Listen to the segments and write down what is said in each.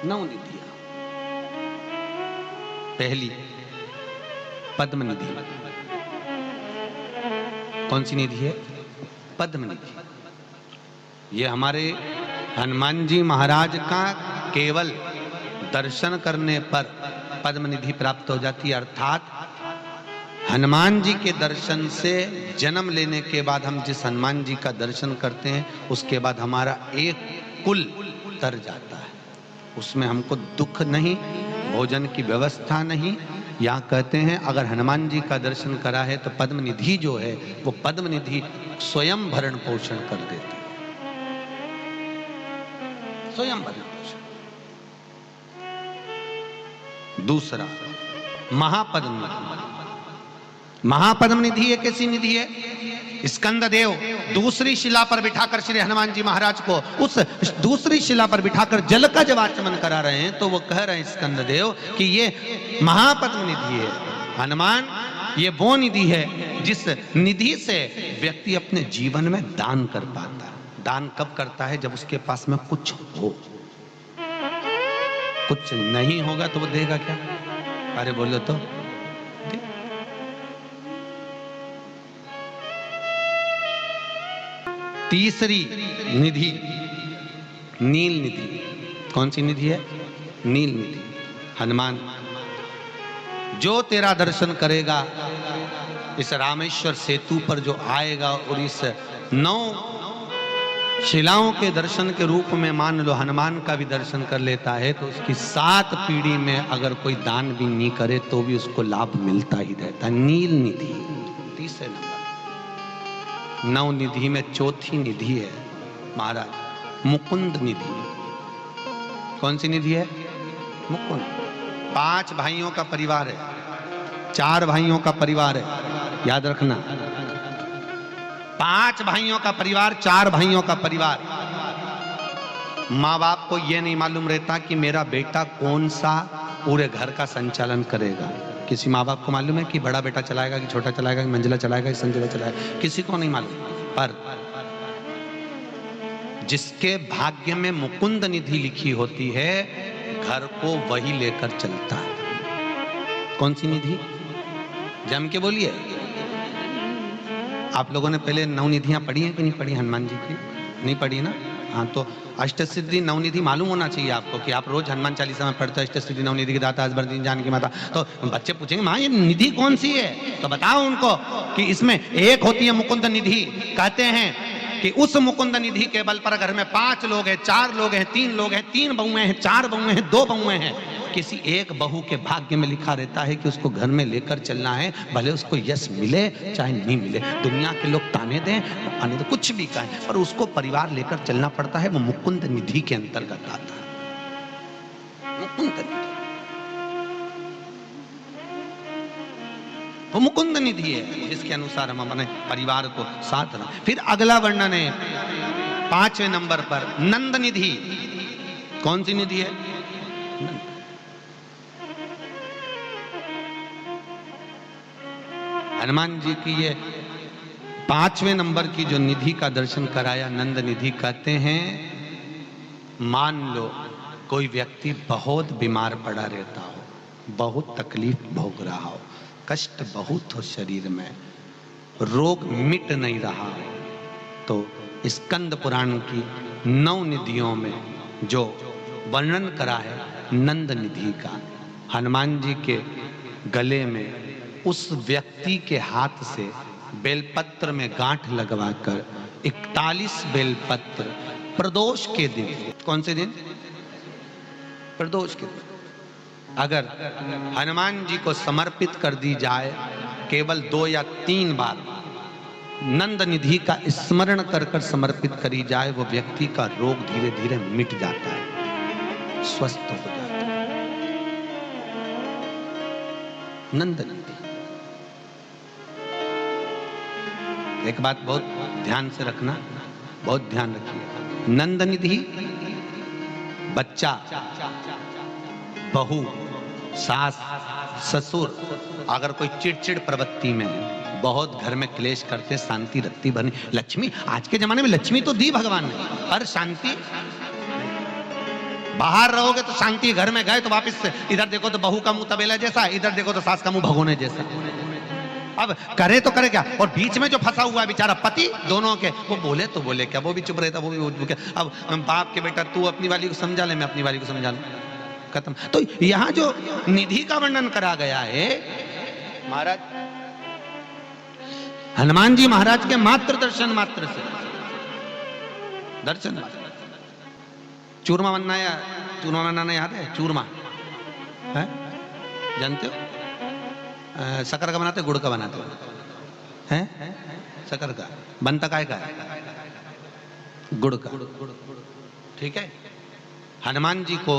9 निधियां। पहली पद्म निधि। कौन सी निधि है? पद्म निधि। ये हमारे हनुमान जी महाराज का केवल दर्शन करने पर पद्म निधि प्राप्त हो जाती है। अर्थात हनुमान जी के दर्शन से जन्म लेने के बाद हम जिस हनुमान जी का दर्शन करते हैं उसके बाद हमारा एक कुल तर जाता है। उसमें हमको दुख नहीं, भोजन की व्यवस्था नहीं। यहाँ कहते हैं अगर हनुमान जी का दर्शन करा है तो पद्म निधि जो है वो पद्म निधि स्वयं भरण पोषण कर देती है। स्वयं भरण पोषण। दूसरा महापद्म निधि। महापद्म निधि एक ऐसी निधि है, स्कंद देव दूसरी शिला पर बिठाकर श्री हनुमान जी महाराज को उस दूसरी शिला पर बिठाकर जल का जब आचमन करा रहे हैं तो वो कह रहे हैं स्कंद देव कि ये महापद्म निधि है। हनुमान ये वो निधि है जिस निधि से व्यक्ति अपने जीवन में दान कर पाता है। दान कब करता है? जब उसके पास में कुछ हो। कुछ नहीं होगा तो वो देगा क्या? अरे बोलो तो। तीसरी निधि नील निधि। कौन सी निधि है? नील निधि। हनुमान जो तेरा दर्शन करेगा, इस रामेश्वर सेतु पर जो आएगा और इस 9 शिलाओं के दर्शन के रूप में मान लो हनुमान का भी दर्शन कर लेता है तो उसकी 7 पीढ़ी में अगर कोई दान भी नहीं करे तो भी उसको लाभ मिलता ही रहता है। नील निधि तीसरे नंबर। 9 निधि में चौथी निधि है महाराज मुकुंद निधि। कौन सी निधि है? मुकुंद। 5 भाइयों का परिवार है, 4 भाइयों का परिवार है, याद रखना। 5 भाइयों का परिवार, 4 भाइयों का परिवार। माँ बाप को यह नहीं मालूम रहता कि मेरा बेटा कौन सा पूरे घर का संचालन करेगा। किसी माँ बाप को मालूम है कि बड़ा बेटा चलाएगा कि छोटा चलाएगा, कि मंजिला चलाएगा कि संजिला चलाएगा? किसी को नहीं मालूम। पर जिसके भाग्य में मुकुंद निधि लिखी होती है घर को वही लेकर चलता है। कौन सी निधि? जम के बोलिए। आप लोगों ने पहले 9 निधियां पढ़ी हैं कि नहीं पढ़ी? हनुमान जी की नहीं पढ़ी ना? हाँ, तो अष्टसिद्धि 9 निधि मालूम होना चाहिए आपको कि आप रोज हनुमान चालीसा में पढ़ते हो अष्टसिद्धि 9 निधि के दाता अजबर दीन जानकी माता। तो बच्चे पूछेंगे माँ ये निधि कौन सी है? तो बताओ उनको कि इसमें एक होती है मुकुंद निधि। कहते हैं कि उस मुकुंद निधि के बल पर घर में 5 लोग हैं, 4 लोग हैं, 3 लोग हैं, 3 बहुएं हैं, 4 बहुएं हैं, 2 बहुएं हैं, किसी एक बहू के भाग्य में लिखा रहता है कि उसको घर में लेकर चलना है, भले उसको यश मिले चाहे नहीं मिले। दुनिया के लोग ताने दें, आने तो कुछ भी कहें, पर उसको परिवार लेकर चलना पड़ता है। वो मुकुंद निधि के अंतर्गत आता है। मुकुंद निधि वो मुकुंद निधि है जिसके अनुसार हम अपने परिवार को साथ रखें। फिर अगला वर्णन है 5वें नंबर पर नंद निधि। कौन सी निधि है? हनुमान जी की ये 5वें नंबर की जो निधि का दर्शन कराया नंद निधि। कहते हैं मान लो कोई व्यक्ति बहुत बीमार पड़ा रहता हो, बहुत तकलीफ भोग रहा हो, कष्ट बहुत हो शरीर में, रोग मिट नहीं रहा हो, तो स्कंद पुराण की 9 निधियों में जो वर्णन करा है नंद निधि का, हनुमान जी के गले में उस व्यक्ति के हाथ से बेलपत्र में गांठ लगवाकर 41 बेलपत्र प्रदोष के दिन, कौन से दिन? प्रदोष के दिन, अगर हनुमान जी को समर्पित कर दी जाए केवल 2 या 3 बार नंद निधि का स्मरण कर कर समर्पित करी जाए, वो व्यक्ति का रोग धीरे धीरे मिट जाता है, स्वस्थ हो जाता है। नंद निधि। एक बात बहुत ध्यान से रखना, बहुत ध्यान रखिए। नंद निधि बच्चा, बहू, सास, ससुर अगर कोई चिड़चिड़ प्रवृत्ति में है, बहुत घर में क्लेश करते, शांति रत्ती भरनी, लक्ष्मी, आज के जमाने में लक्ष्मी तो दी भगवान ने, पर शांति बाहर रहोगे तो शांति, घर में गए तो वापस से इधर देखो तो बहू का मुंह तबेला जैसा, इधर देखो तो सास का मुंह भगोने जैसा। अब करे तो करे क्या, और बीच में जो फंसा हुआ है बेचारा पति दोनों के, वो बोले तो बोले क्या, वो भी चुप रहता, वो भी क्या। अब बाप के बेटा तू अपनी वाली को समझा ले, मैं अपनी वाली को समझा लूं, खत्म। तो यहां जो निधि का वर्णन करा गया है, महाराज हनुमान जी महाराज के मात्र दर्शन मात्र से, दर्शन चूरमा बनाया, चूरमा बनाना याद है? चूरमा है, जानते हो? शक्कर का बनाते, गुड़ का बनाते हैं? शक्कर का बनता काय का है? गुड़ का। ठीक है, हनुमान जी को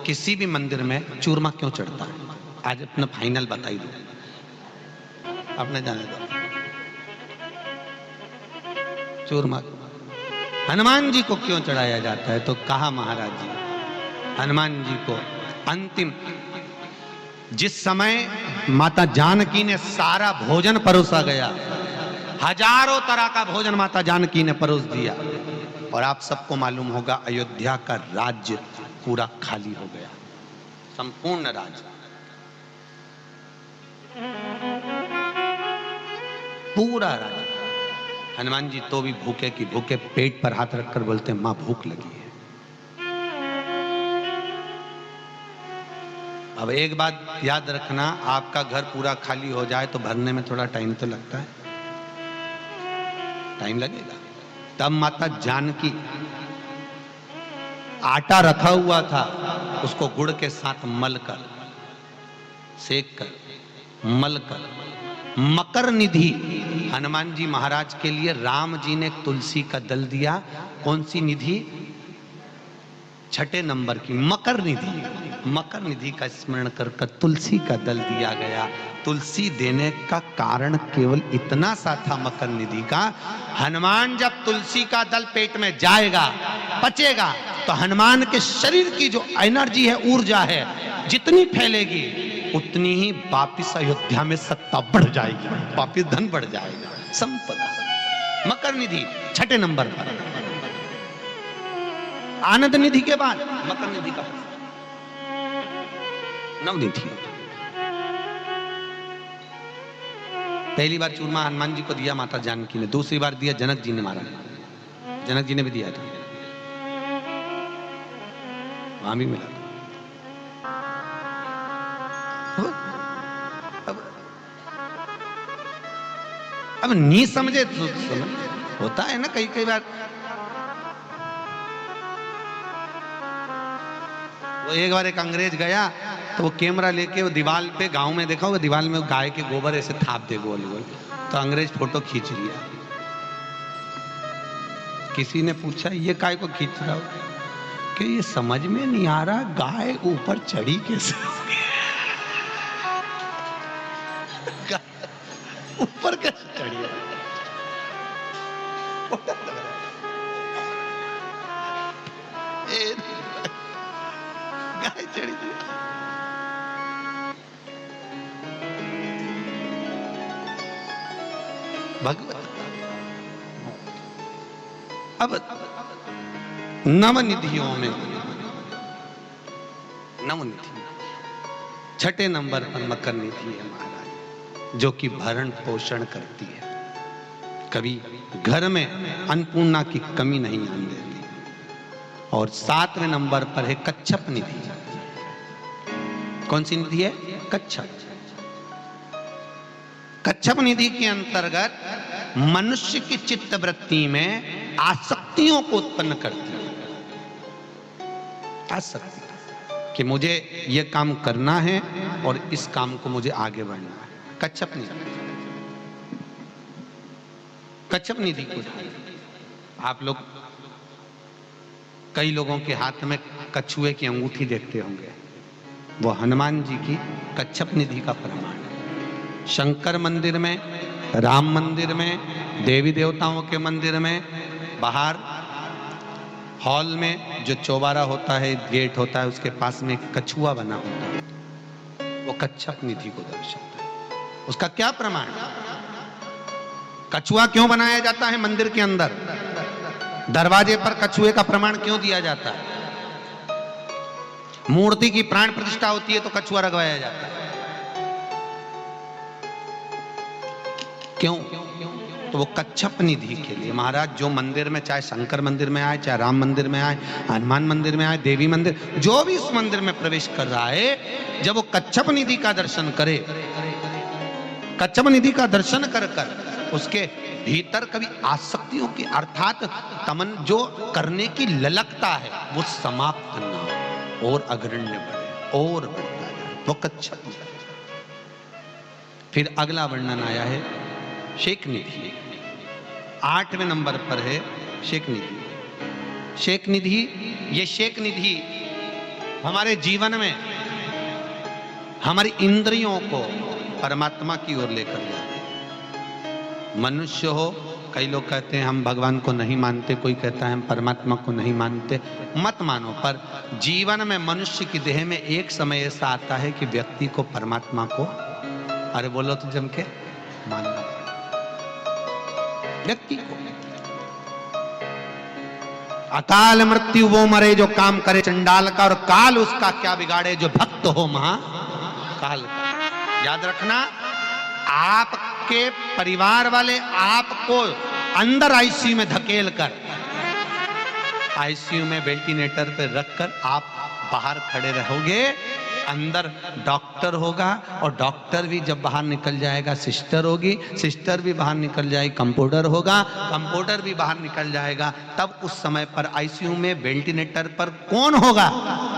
किसी भी मंदिर में चूरमा क्यों चढ़ता है? आज अपना फाइनल बताई दो, आपने जाने दो। चूरमा हनुमान जी को क्यों चढ़ाया जाता है? तो कहा महाराज जी, हनुमान जी को अंतिम जिस समय माता जानकी ने सारा भोजन परोसा गया, हजारों तरह का भोजन माता जानकी ने परोस दिया, और आप सबको मालूम होगा अयोध्या का राज्य पूरा खाली हो गया, संपूर्ण राज्य, पूरा राज्य। हनुमान जी तो भी भूखे की भूखे, पेट पर हाथ रखकर बोलते मां भूख लगी है। अब एक बात याद रखना, आपका घर पूरा खाली हो जाए तो भरने में थोड़ा टाइम तो लगता है, टाइम लगेगा। तब माता जानकी आटा रखा हुआ था, उसको गुड़ के साथ मलकर, सेक कर, मलकर, मकर निधि हनुमान जी महाराज के लिए राम जी ने तुलसी का दल दिया। कौन सी निधि? छठे नंबर की मकर निधि। मकर निधि का स्मरण कर कर तुलसी का दल दिया गया। तुलसी देने का कारण केवल इतना सा था मकर निधि का, हनुमान जब तुलसी का दल पेट में जाएगा, पचेगा, तो हनुमान के शरीर की जो एनर्जी है, ऊर्जा है, जितनी फैलेगी उतनी ही वापिस अयोध्या में सत्ता बढ़ जाएगी, वापिस धन बढ़ जाएगा, संपदा। मकर निधि छठे नंबर पर, आनंद निधि के बाद मकर निधि का नवनिधि। पहली बार चूरमा हनुमान जी को दिया माता जानकी ने, दूसरी बार दिया जनक जी ने, मारा जनक जी ने भी दिया था, वहां भी मिला था। अब नहीं समझे तो होता है ना, कई कई बार वो एक बार एक अंग्रेज गया तो वो कैमरा लेके वो दीवार पे, गांव में देखा होगा दीवार में गाय के गोबर ऐसे थाप दे गोल गोल, तो अंग्रेज फोटो खींच लिया। किसी ने पूछा ये काय को खींच रहा हो? कि ये समझ में नहीं आ रहा गाय ऊपर चढ़ी कैसे, ऊपर कैसे चढ़ी है? गाय चढ़ी थी। भगवत अब नवनिधियों में नवनिधि छठे नंबर पर मकर निधि है महाराज, जो कि भरण पोषण करती है, कभी घर में अन्नपूर्णा की कमी नहीं आने देती। और 7वें नंबर पर है कच्छप निधि। कौन सी निधि है? कच्छप। कच्छप निधि के अंतर्गत मनुष्य की चित्त वृत्ति में आसक्तियों को उत्पन्न करती है। आसक्ति कि मुझे यह काम करना है और इस काम को मुझे आगे बढ़ना है। कच्छप निधि, कच्छप निधि को आप लोग, कई लोगों के हाथ में कछुए की अंगूठी देखते होंगे, वो हनुमान जी की कच्छप निधि का प्रमाण है। शंकर मंदिर में, राम मंदिर में, देवी देवताओं के मंदिर में, बाहर हॉल में जो चौबारा होता है, गेट होता है, उसके पास में एक कछुआ बना होता है, वो कच्छप निधि को दर्शाता है। उसका क्या प्रमाण? कछुआ क्यों बनाया जाता है मंदिर के अंदर? दरवाजे पर कछुए का प्रमाण क्यों दिया जाता है? मूर्ति की प्राण प्रतिष्ठा होती है तो कछुआ रखवाया जाता है। क्यों? तो वो कच्छप निधि के लिए महाराज जो मंदिर में, चाहे शंकर मंदिर में आए, चाहे राम मंदिर में आए, हनुमान मंदिर में आए, देवी मंदिर, जो भी उस मंदिर में प्रवेश कर रहा है, जब वो कच्छप निधि का दर्शन करे, कच्छप निधि का दर्शन कर कर उसके भीतर कभी आसक्तियों की अर्थात तमन जो करने की ललकता है वो समाप्त ना हो और अग्रण्य बढ़े और बढ़ता जाए, वो कच्छप। फिर अगला वर्णन आया है शेख निधि, 8वें नंबर पर है शेख निधि। शेख निधि, ये शेख निधि हमारे जीवन में हमारी इंद्रियों को परमात्मा की ओर लेकर जाते हैं। मनुष्य हो, कई लोग कहते हैं हम भगवान को नहीं मानते, कोई कहता है हम परमात्मा को नहीं मानते, मत मानो, पर जीवन में मनुष्य की देह में एक समय ऐसा आता है कि व्यक्ति को परमात्मा को, अरे बोलो तो जम के, मानना पड़े व्यक्ति को। अकाल मृत्यु वो मरे जो काम करे चंडाल का, और काल उसका क्या बिगाड़े जो भक्त हो महाकाल का। याद रखना, आपके परिवार वाले आपको अंदर आईसीयू में धकेल कर, आईसीयू में वेंटिलेटर पे रखकर आप बाहर खड़े रहोगे, अंदर डॉक्टर होगा, और डॉक्टर भी जब बाहर निकल जाएगा सिस्टर होगी, सिस्टर भी बाहर निकल जाएगी कंपाउंडर होगा, कंपाउंडर भी बाहर निकल जाएगा, तब उस समय पर आईसीयू में वेंटिलेटर पर कौन होगा?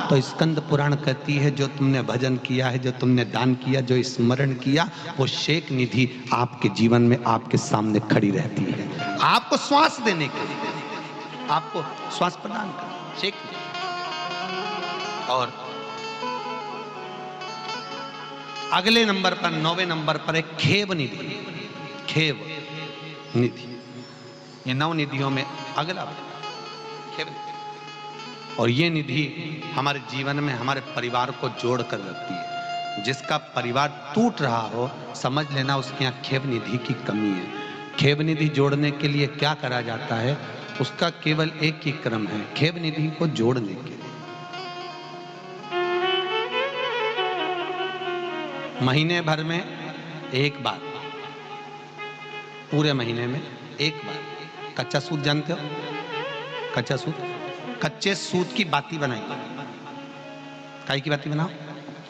तो स्कंद पुराण कहती है जो तुमने भजन किया है, जो तुमने दान किया, जो स्मरण किया, वो शेख निधि आपके जीवन में आपके सामने खड़ी रहती है, आपको श्वास देने के लिए, आपको श्वास प्रदान कर शेख निधि। और अगले नंबर पर 9वें नंबर पर एक खेव निधि, खेव निधि, ये 9 निधियों में अगला खेव निधि। और ये निधि हमारे जीवन में हमारे परिवार को जोड़ कर रखती है। जिसका परिवार टूट रहा हो, समझ लेना उसके यहाँ खेव निधि की कमी है। खेव निधि जोड़ने के लिए क्या करा जाता है? उसका केवल एक ही क्रम है, खेव निधि को जोड़ने के लिए महीने भर में एक बार, पूरे महीने में एक बार, कच्चा सूत जानते हो? कच्चा सूत, कच्चे सूत की बाती बनाइए। काई की बाती बनाओ?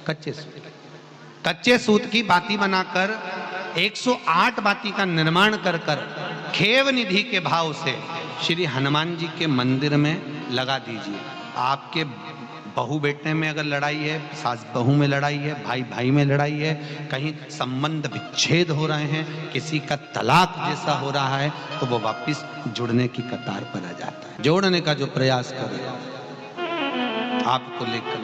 कच्चे सूत, कच्चे सूत की बाती बनाकर 108 बाती का निर्माण कर कर खेव निधि के भाव से श्री हनुमान जी के मंदिर में लगा दीजिए। आपके बहू बेटे में अगर लड़ाई है, सास बहू में लड़ाई है, भाई भाई में लड़ाई है, कहीं संबंध विच्छेद हो रहे हैं, किसी का तलाक जैसा हो रहा है, तो वो वापस जुड़ने की कतार पर आ जाता है। जोड़ने का जो प्रयास करें आपको लेकर